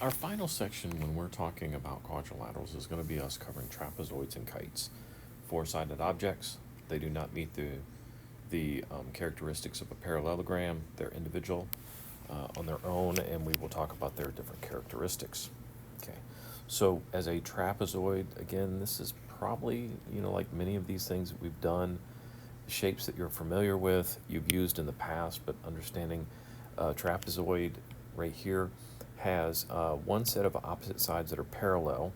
Our final section when we're talking about quadrilaterals is going to be us covering trapezoids and kites. Four-sided objects, they do not meet the characteristics of a parallelogram. They're individual on their own, and we will talk about their different characteristics. Okay, so as a trapezoid, again, this is probably, like many of these things that we've done, shapes that you're familiar with, you've used in the past, but understanding trapezoid right here has one set of opposite sides that are parallel,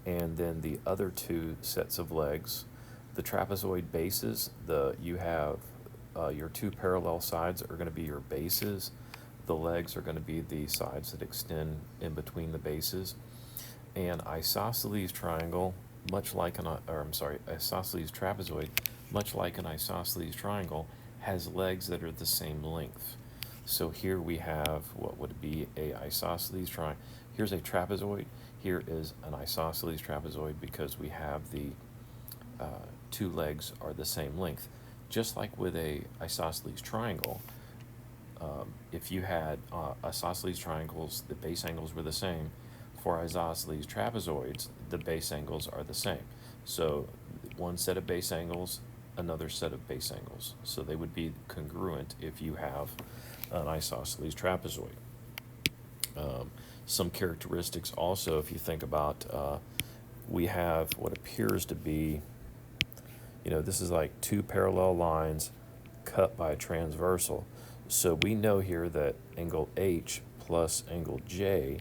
and then the other two sets of legs. The trapezoid bases, you have your two parallel sides are going to be your bases. The legs are going to be the sides that extend in between the bases. And isosceles triangle, much like isosceles trapezoid, much like an isosceles triangle, has legs that are the same length. So here we have what would be a isosceles triangle. Here's a trapezoid. Here is an isosceles trapezoid because we have the two legs are the same length. Just like with a isosceles triangle, if you had isosceles triangles, the base angles were the same. For isosceles trapezoids, the base angles are the same. So one set of base angles, another set of base angles. So they would be congruent if you have an isosceles trapezoid. Some characteristics also, if you think about, we have what appears to be, this is like two parallel lines cut by a transversal. So we know here that angle H plus angle J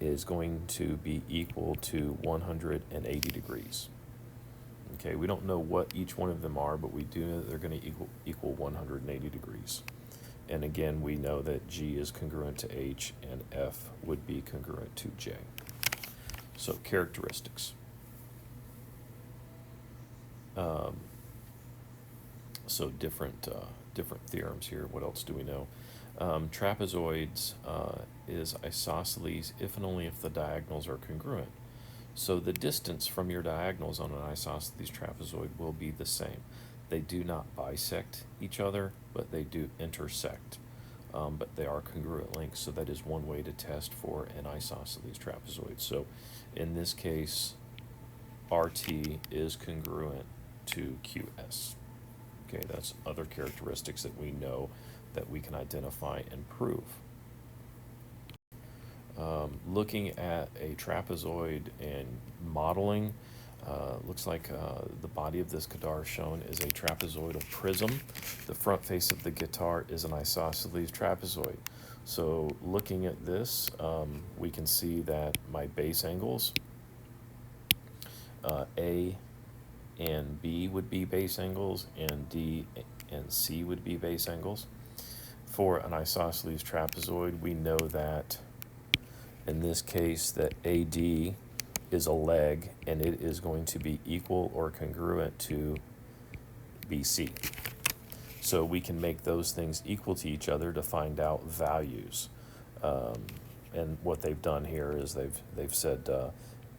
is going to be equal to 180 degrees. Okay, we don't know what each one of them are, but we do know that they're going to equal 180 degrees. And again, we know that G is congruent to H and F would be congruent to J. So characteristics. So different theorems here. What else do we know? Trapezoids is isosceles if and only if the diagonals are congruent. So the distance from your diagonals on an isosceles trapezoid will be the same. They do not bisect each other, but they do intersect. But they are congruent lengths, so that is one way to test for an isosceles trapezoid. So in this case, RT is congruent to QS. Okay, that's other characteristics that we know that we can identify and prove. Looking at a trapezoid and modeling, looks like the body of this guitar shown is a trapezoidal prism. The front face of the guitar is an isosceles trapezoid. So looking at this, we can see that my base angles, A and B would be base angles, and D and C would be base angles. For an isosceles trapezoid, we know that in this case that AD is a leg, and it is going to be equal or congruent to BC. So we can make those things equal to each other to find out values. And what they've done here is they've said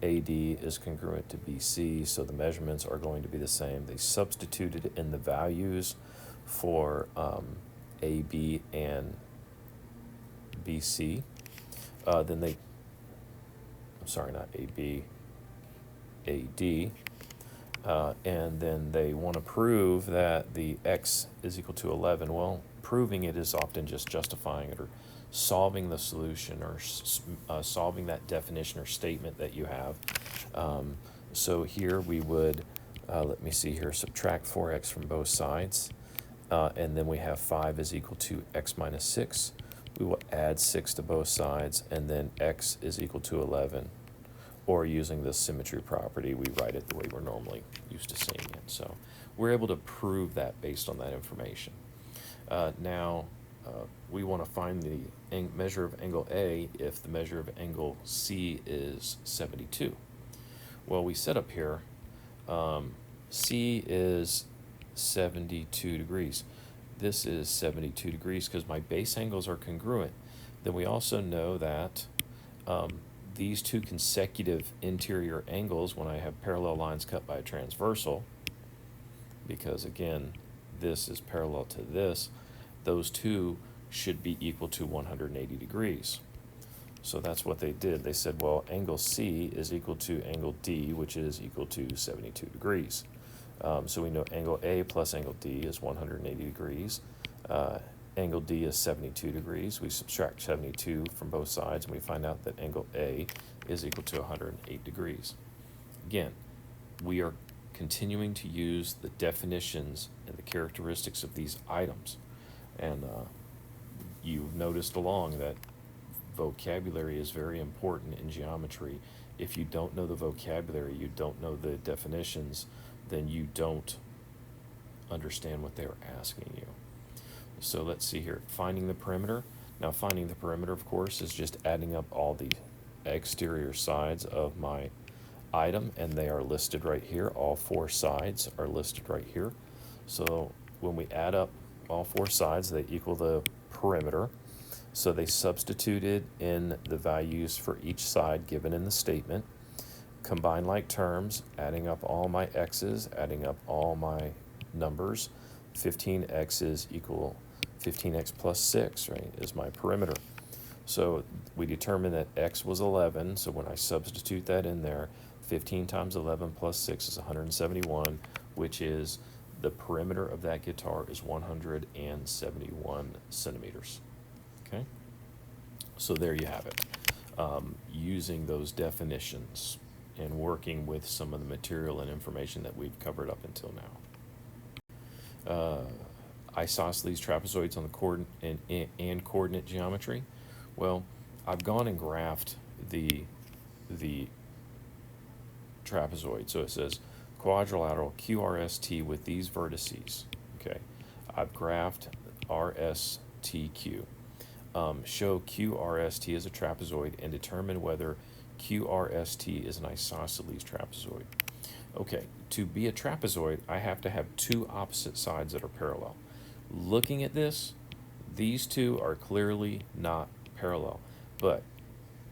AD is congruent to BC, so the measurements are going to be the same. They substituted in the values for AB and BC. Then they, I'm sorry, not AB, AD. And then they want to prove that the x is equal to 11. Well, proving it is often just justifying it or solving the solution or solving that definition or statement that you have. So here we would, let me see here, subtract 4x from both sides. And then we have 5 is equal to x minus 6. We will add 6 to both sides, and then x is equal to 11. Or using the symmetry property, we write it the way we're normally used to seeing it. So we're able to prove that based on that information. Now, we want to find the measure of angle A if the measure of angle C is 72. Well, we set up here, C is 72 degrees. This is 72 degrees because my base angles are congruent. Then we also know that these two consecutive interior angles, when I have parallel lines cut by a transversal, because again, this is parallel to this, those two should be equal to 180 degrees. So that's what they did. They said, well, angle C is equal to angle D, which is equal to 72 degrees. So we know angle A plus angle D is 180 degrees. Angle D is 72 degrees. We subtract 72 from both sides, and we find out that angle A is equal to 108 degrees. Again, we are continuing to use the definitions and the characteristics of these items. And you've noticed along that vocabulary is very important in geometry. If you don't know the vocabulary, you don't know the definitions, then you don't understand what they're asking you. So let's see here, finding the perimeter. Now finding the perimeter, of course, is just adding up all the exterior sides of my item, and they are listed right here. All four sides are listed right here. So when we add up all four sides, they equal the perimeter. So they substituted in the values for each side given in the statement. Combine like terms, adding up all my x's, adding up all my numbers. 15x's equal 15x plus 6, right, is my perimeter. So we determined that x was 11, so when I substitute that in there, 15 times 11 plus 6 is 171, which is the perimeter of that guitar is 171 centimeters. Okay, so there you have it. Using those definitions and working with some of the material and information that we've covered up until now. Isosceles trapezoids on the and coordinate geometry. Well, I've gone and graphed the trapezoid. So it says quadrilateral QRST with these vertices. Okay, I've graphed RSTQ. Show QRST as a trapezoid and determine whether QRST is an isosceles trapezoid. Okay, to be a trapezoid, I have to have two opposite sides that are parallel. Looking at this, these two are clearly not parallel, but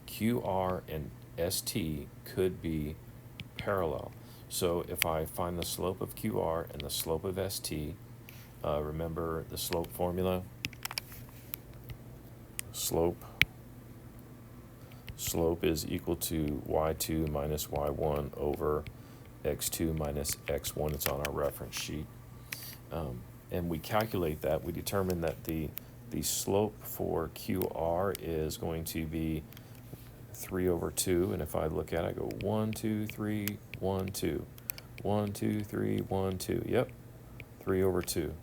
QR and ST could be parallel. So if I find the slope of QR and the slope of ST, remember the slope formula? Slope is equal to y2 minus y1 over x2 minus x1. It's on our reference sheet. And we calculate that. We determine that the slope for QR is going to be 3 over 2. And if I look at it, I go 1, 2, 3, 1, 2. 1, 2, 3, 1, 2. Yep, 3 over 2.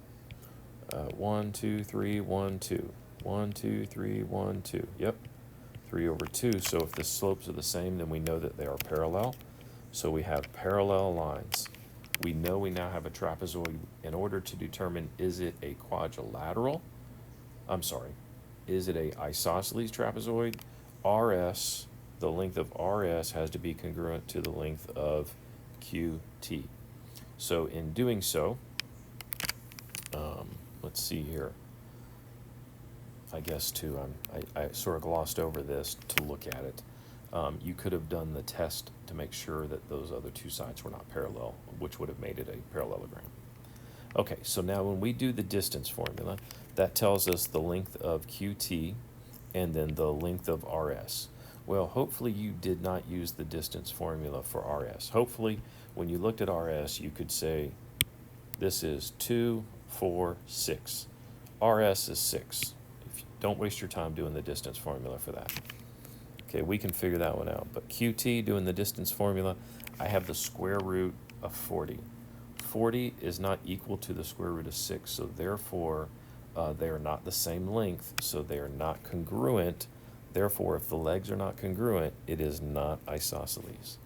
1, 2, 3, 1, 2. 1, 2, 3, 1, 2. Yep, 3 over 2. So if the slopes are the same, then we know that they are parallel. So we have parallel lines. We know we now have a trapezoid. In order to determine, is it a quadrilateral? Is it a isosceles trapezoid? RS, the length of RS has to be congruent to the length of QT. So in doing so, let's see here. I guess too, I sort of glossed over this to look at it. You could have done the test to make sure that those other two sides were not parallel, which would have made it a parallelogram. Okay, so now when we do the distance formula, that tells us the length of QT and then the length of RS. Well, hopefully you did not use the distance formula for RS. Hopefully, when you looked at RS, you could say, this is 2, 4, 6. RS is 6. Don't waste your time doing the distance formula for that. Okay, we can figure that one out. But QT, doing the distance formula, I have the square root of 40. 40 is not equal to the square root of 6, so therefore they are not the same length, so they are not congruent. Therefore, if the legs are not congruent, it is not isosceles.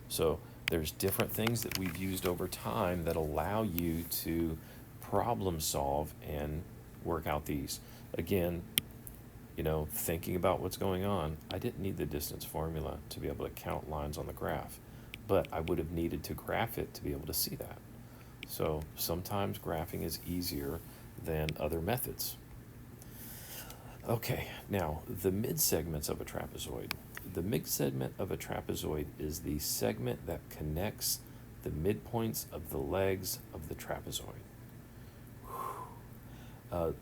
So there's different things that we've used over time that allow you to problem solve and work out these. Again, you know, thinking about what's going on, I didn't need the distance formula to be able to count lines on the graph, but I would have needed to graph it to be able to see that. So sometimes graphing is easier than other methods. Okay, now the mid-segments of a trapezoid. The mid-segment of a trapezoid is the segment that connects the midpoints of the legs of the trapezoid.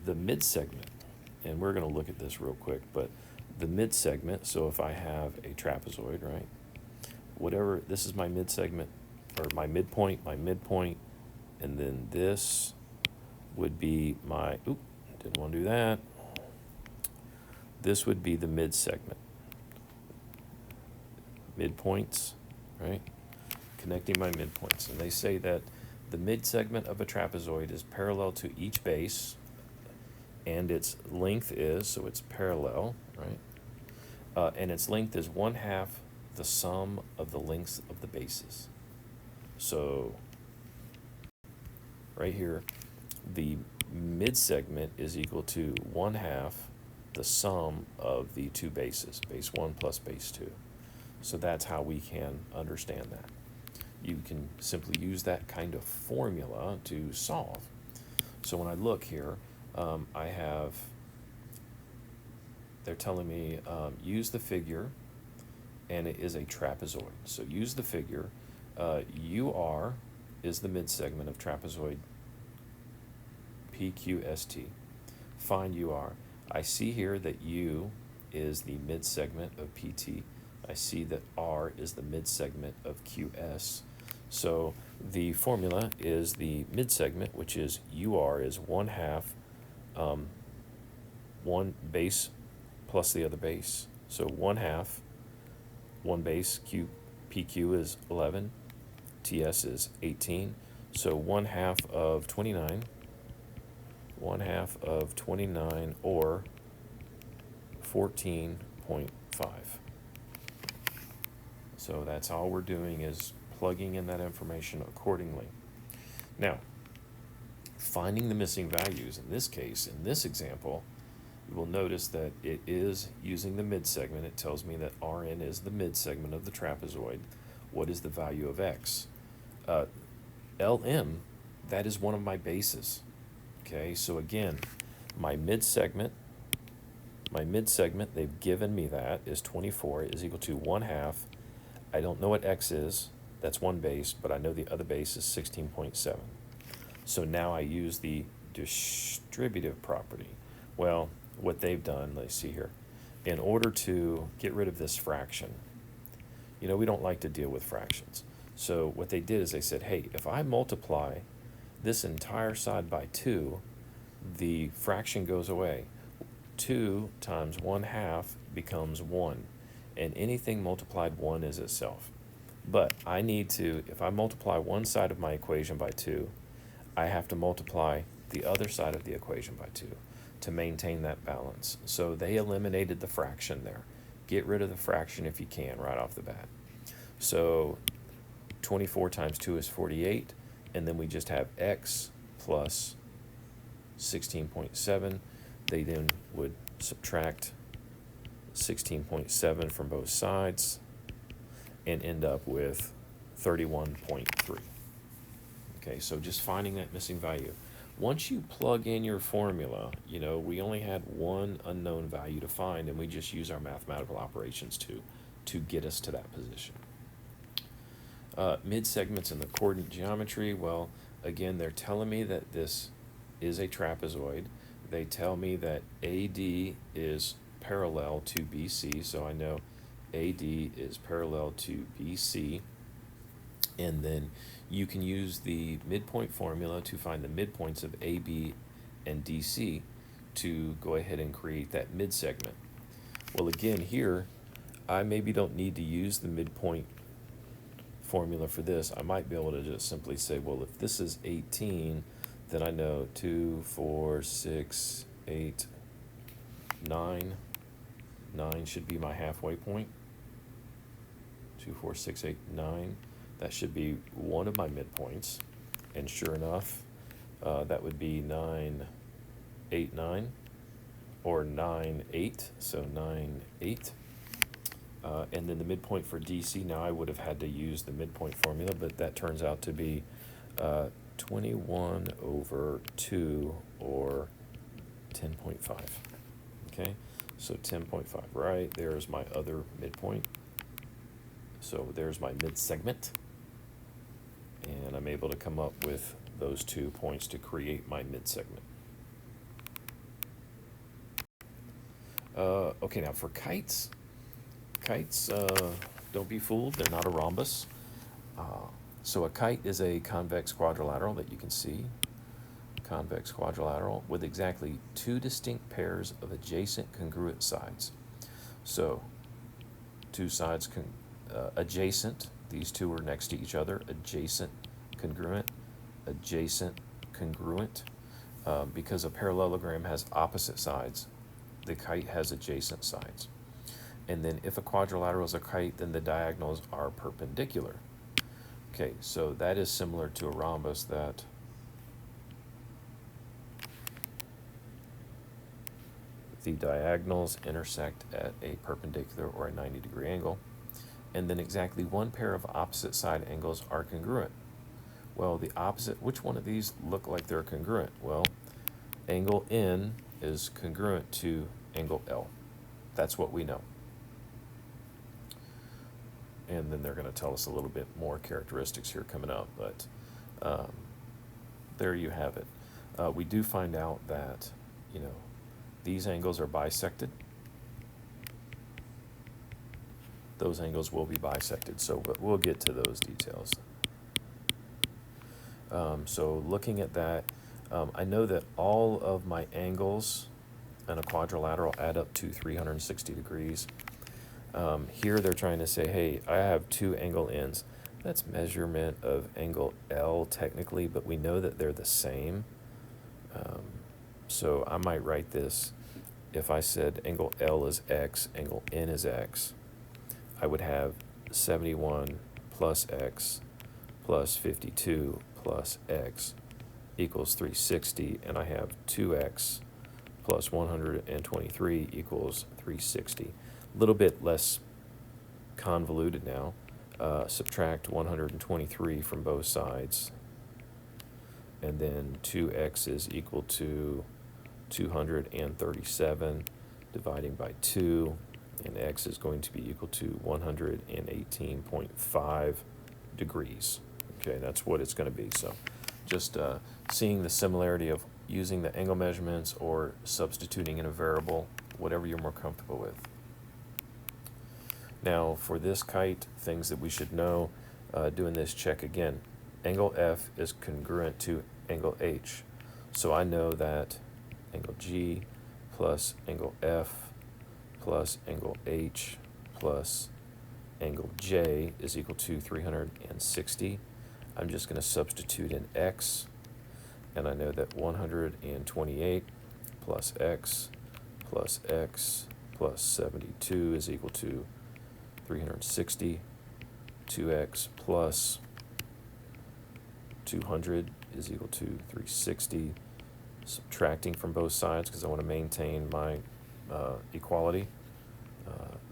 The mid-segment, and we're going to look at this real quick, but the mid segment. So if I have a trapezoid, right, whatever, this is my mid segment, or my midpoint, and then this would be my, didn't want to do that. This would be the mid segment. Midpoints, right? Connecting my midpoints. And they say that the mid segment of a trapezoid is parallel to each base, and its length is, so it's parallel, right? And its length is 1/2 the sum of the lengths of the bases. So right here, the mid segment is equal to 1/2 the sum of the two bases, base 1 plus base 2. So that's how we can understand that. You can simply use that kind of formula to solve. So when I look here, they're telling me use the figure, and it is a trapezoid. So use the figure. UR is the mid-segment of trapezoid PQST. Find UR. I see here that U is the mid-segment of PT. I see that R is the mid-segment of QS. So the formula is the mid-segment, which is UR is 1/2 one base plus the other base. So 1/2, one base, PQ is 11, TS is 18. So 1/2 of 29, 1/2 of 29, or 14.5. So that's all we're doing, is plugging in that information accordingly. Now, finding the missing values. In this case, in this example, you will notice that it is using the mid-segment. It tells me that Rn is the mid-segment of the trapezoid. What is the value of x? Lm, that is one of my bases. Okay, so again, my mid-segment, they've given me that, is 24, is equal to 1/2. I don't know what x is. That's one base, but I know the other base is 16.7. So now I use the distributive property. Well, what they've done, let's see here. In order to get rid of this fraction, we don't like to deal with fractions. So what they did is they said, hey, if I multiply this entire side by 2, the fraction goes away. 2 times 1/2 becomes 1, and anything multiplied 1 is itself. But I need to, if I multiply one side of my equation by 2, I have to multiply the other side of the equation by 2 to maintain that balance. So they eliminated the fraction there. Get rid of the fraction if you can right off the bat. So 24 times 2 is 48, and then we just have x plus 16.7. They then would subtract 16.7 from both sides and end up with 31.3. Okay, so just finding that missing value. Once you plug in your formula, we only had one unknown value to find, and we just use our mathematical operations to get us to that position. Mid-segments in the coordinate geometry, well, again, they're telling me that this is a trapezoid. They tell me that AD is parallel to BC, so I know AD is parallel to BC. And then you can use the midpoint formula to find the midpoints of AB and DC to go ahead and create that mid-segment. Well, again, here, I maybe don't need to use the midpoint formula for this. I might be able to just simply say, well, if this is 18, then I know 2, 4, 6, 8, 9. 9 should be my halfway point. 2, 4, 6, 8, 9. That should be one of my midpoints. And sure enough, that would be 9, 8, 9, or 9, 8. So 9, 8. And then the midpoint for DC, now I would have had to use the midpoint formula, but that turns out to be 21 over 2, or 10.5. Okay, so 10.5, right? There's my other midpoint. So there's my mid-segment. And I'm able to come up with those 2 points to create my mid-segment. Okay, now for kites, don't be fooled, they're not a rhombus. So a kite is a convex quadrilateral that you can see, convex quadrilateral, with exactly two distinct pairs of adjacent congruent sides. So two sides adjacent, these two are next to each other, adjacent, congruent, adjacent, congruent. Because a parallelogram has opposite sides, the kite has adjacent sides. And then if a quadrilateral is a kite, then the diagonals are perpendicular. Okay, so that is similar to a rhombus, that the diagonals intersect at a perpendicular or a 90-degree angle. And then exactly one pair of opposite side angles are congruent. Well, the opposite, which one of these look like they're congruent? Well, angle N is congruent to angle L. That's what we know. And then they're going to tell us a little bit more characteristics here coming up, but there you have it. We do find out that, these angles are bisected. Those angles will be bisected, but we'll get to those details. So looking at that, I know that all of my angles in a quadrilateral add up to 360 degrees. Here they're trying to say, hey, I have two angle ends. That's measurement of angle L technically, but we know that they're the same. So I might write this, if I said angle L is X, angle N is X, I would have 71 plus X plus 52 plus X equals 360, and I have 2X plus 123 equals 360. A little bit less convoluted now. Subtract 123 from both sides, and then 2X is equal to 237 dividing by 2, and X is going to be equal to 118.5 degrees. Okay, that's what it's going to be. So just seeing the similarity of using the angle measurements or substituting in a variable, whatever you're more comfortable with. Now for this kite, things that we should know, doing this check again. Angle F is congruent to angle H. So I know that angle G plus angle F plus angle H plus angle J is equal to 360. I'm just going to substitute in X, and I know that 128 plus X plus 72 is equal to 360. 2X plus 200 is equal to 360. Subtracting from both sides because I want to maintain my equality.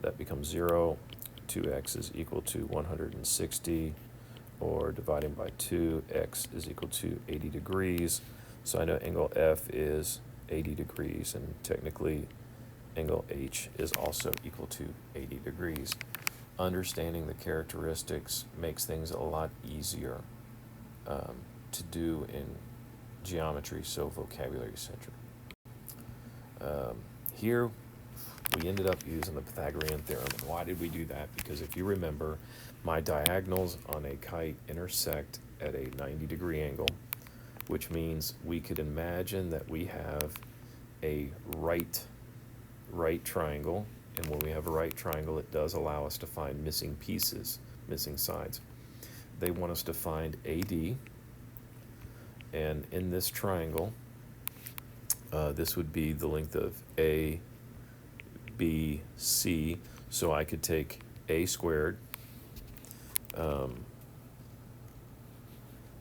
That becomes 0. 2X is equal to 160, or dividing by 2, X is equal to 80 degrees. So I know angle F is 80 degrees, and technically angle H is also equal to 80 degrees. Understanding the characteristics makes things a lot easier to do in geometry, so vocabulary centric. Here we ended up using the Pythagorean theorem. And why did we do that? Because if you remember, my diagonals on a kite intersect at a 90-degree angle, which means we could imagine that we have a right triangle, and when we have a right triangle, it does allow us to find missing pieces, missing sides. They want us to find AD, and in this triangle, this would be the length of A, B, C, so I could take A squared,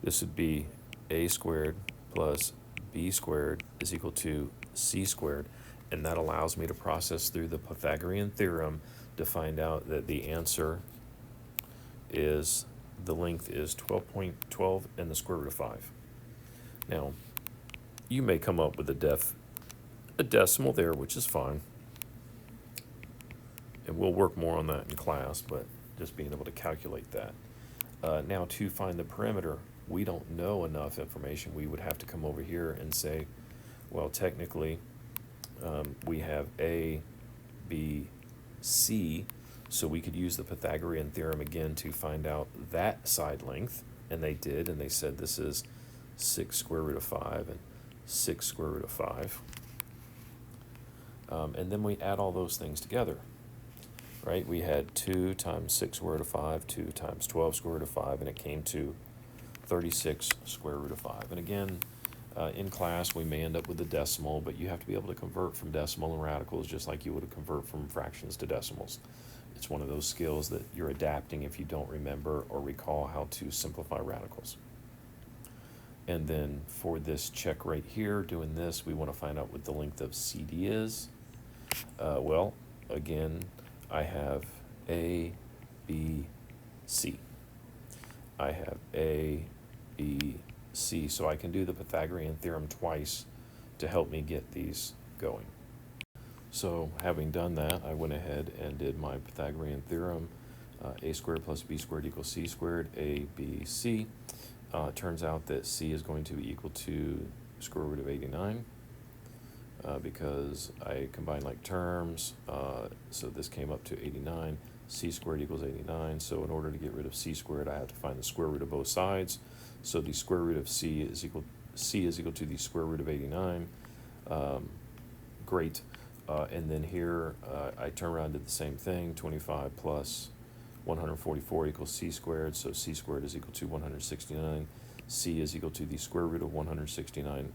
this would be A squared plus B squared is equal to C squared, and that allows me to process through the Pythagorean theorem to find out that the answer is, the length is 12.12 and the square root of 5. Now, you may come up with a decimal there, which is fine. And we'll work more on that in class, but just being able to calculate that. Now, to find the perimeter, we don't know enough information. We would have to come over here and say, well, technically, we have A B, C. So we could use the Pythagorean theorem again to find out that side length. And they did, and they said this is 6 square root of 5 and 6 square root of 5. And then we add all those things together, right? We had 2 times 6 square root of 5, 2 times 12 square root of 5, and it came to 36 square root of 5. And again, in class, we may end up with a decimal, but you have to be able to convert from decimal and radicals just like you would convert from fractions to decimals. It's one of those skills that you're adapting if you don't remember or recall how to simplify radicals. And then for this check right here, doing this, we want to find out what the length of CD is. Well, again, I have A, B, C. I have A, B, C, so I can do the Pythagorean theorem twice to help me get these going. So having done that, I went ahead and did my Pythagorean theorem. A squared plus B squared equals C squared, A, B, C. It turns out that C is going to be equal to square root of 89 because I combined like terms, so this came up to 89. C squared equals 89, so in order to get rid of C squared, I have to find the square root of both sides. So the square root of C is equal to the square root of 89. Great. And then here, I turn around and did the same thing. 25 plus 144 equals C squared, so C squared is equal to 169. C is equal to the square root of 169,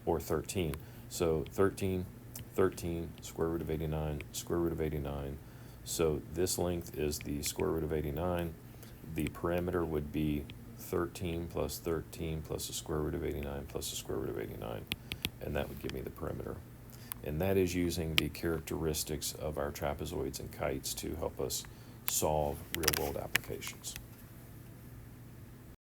or 13. So 13, 13, square root of 89, square root of 89. So this length is the square root of 89. The perimeter would be 13 plus the square root of 89 plus the square root of 89. And that would give me the perimeter. And that is using the characteristics of our trapezoids and kites to help us solve real-world applications.